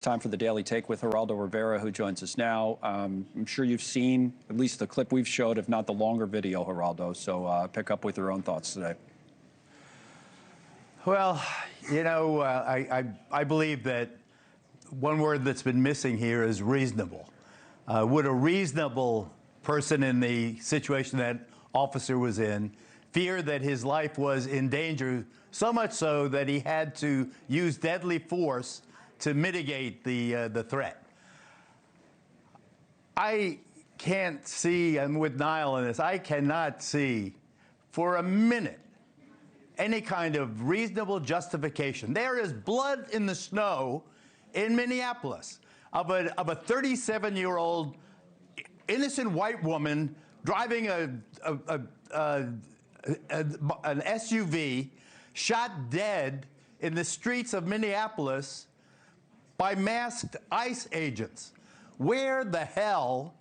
Time for the Daily Take with Geraldo Rivera, who joins us now. I'm sure you've seen at least the clip we've showed, if not the longer video, Geraldo. So pick up with your own thoughts today. Well, you know, I believe that one word that's been missing here is reasonable. Would a reasonable person in the situation that officer was in fear that his life was in danger, so much so that he had to use deadly force to mitigate the threat? I can't see, I'm with Niall on this, I cannot see for a minute any kind of reasonable justification. There is blood in the snow in Minneapolis of a 37-year-old innocent white woman driving an SUV, shot dead in the streets of Minneapolis by masked ICE agents. Where the hell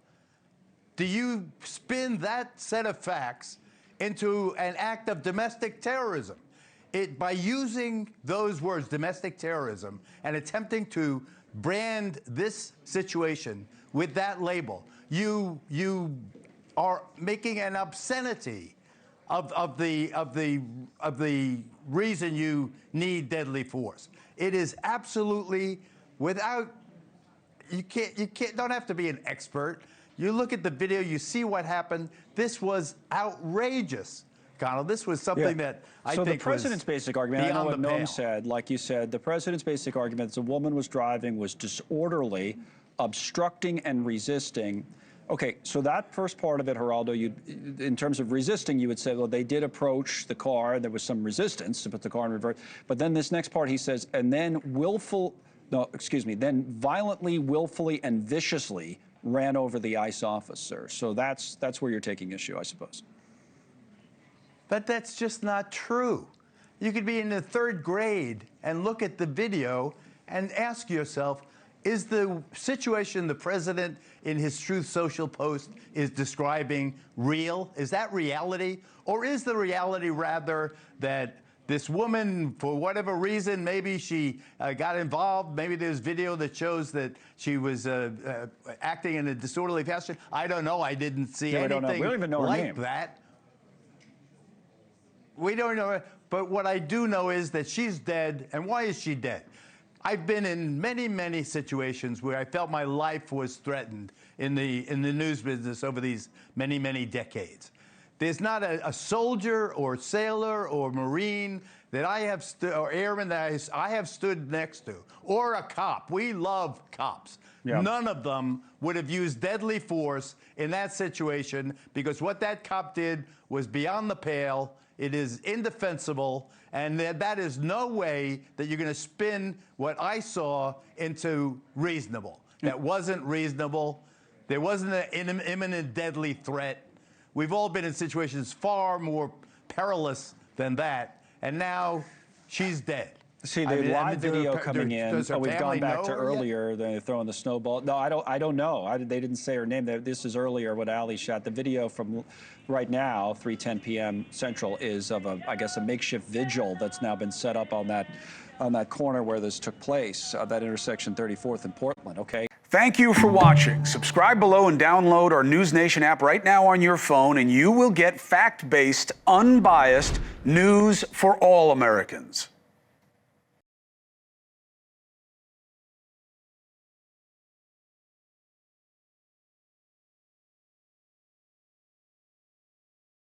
do you spin that set of facts into an act of domestic terrorism? By using those words, domestic terrorism, and attempting to brand this situation with that label, you are making an obscenity of the reason you need deadly force. It is absolutely without. You don't have to be an expert. You look at the video, you see what happened. This was outrageous, Connell. This was something that I think was. So the president's basic argument, I know what Noam said, like you said, the president's basic argument is the woman was driving, was disorderly, obstructing and resisting. Okay, so that first part of it, Geraldo, in terms of resisting, you would say, well, they did approach the car. There was some resistance to put the car in reverse. But then this next part, he says, and then then violently, willfully, and viciously ran over the ICE officer. So that's where you're taking issue, I suppose. But that's just not true. You could be in the 3rd grade and look at the video and ask yourself, is the situation the president in his Truth Social post is describing real? Is that reality? Or is the reality rather that this woman, for whatever reason, maybe she got involved, maybe there's video that shows that she was acting in a disorderly fashion? I don't know. I didn't see anything we don't even know her like name. that. We don't know. But what I do know is that she's dead. And why is she dead? I've been in many, many situations where I felt my life was threatened in the news business over these many, many decades. There's not a soldier or sailor or Marine that I have or airman that I have stood next to, or a cop. We love cops. Yeah. None of them would have used deadly force in that situation, because what that cop did was beyond the pale. It is indefensible, and that is no way that you're going to spin what I saw into reasonable. That wasn't reasonable. There wasn't an imminent deadly threat. We've all been in situations far more perilous than that, and now she's dead. See, the live video coming in. We've gone back to earlier. They're throwing the snowball. No, I don't know. They didn't say her name. This is earlier what Ali shot. The video from right now, 3:10 p.m. Central, is of I guess a makeshift vigil that's now been set up on that corner where this took place, that intersection 34th and Portland. Okay. Thank you for watching. Subscribe below and download our NewsNation app right now on your phone, and you will get fact-based, unbiased news for all Americans.